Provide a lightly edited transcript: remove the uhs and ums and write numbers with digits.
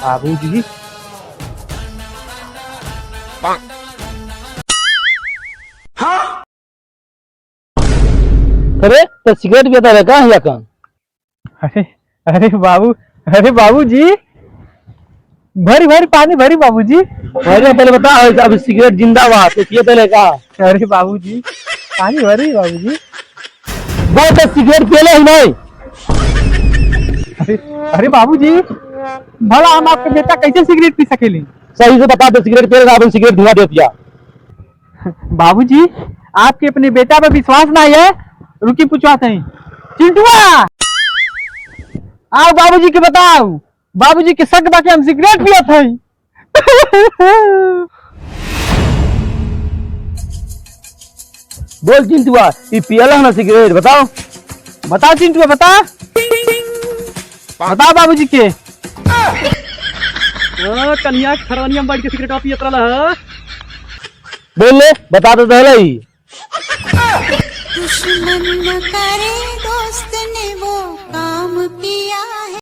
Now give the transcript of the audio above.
बाबूजी। अरे तो सिगरेट पीता है कहाँ या कहाँ? अरे अरे बाबूजी, भरी भरी पानी भरी बाबूजी। अरे पहले बता, अब सिगरेट जिंदाबाद तो ये पहले कहा। अरे बाबूजी, पानी भरी बाबूजी। वो तो सिगरेट पीले ही नहीं। अरे बाबूजी, भला हम आपके बेटा कैसे सिगरेट पी सकेली? सही से बता दो, सिगरेट पीले आपने सिगरेट धुआ दे दिया। बाबूजी, आपके अपने बेटा पर विश्वास नहीं है? रुकी पूछवाते हैं। चिंटुआ, आओ बाबूजी के बताओ। बाबूजी के शक बाकी हम सिगरेट पिया थे। बोल चिंटुआ, ये पियला ना सिगरेट, बताओ। बताओ चिंटुआ, बता बताओ बाबूजी के। कन्या खरवनिया में बैठ के सिगरेट पियत रहला। बोल ले, बता तो पहले ही। दुश्मन न करे दोस्त ने वो काम किया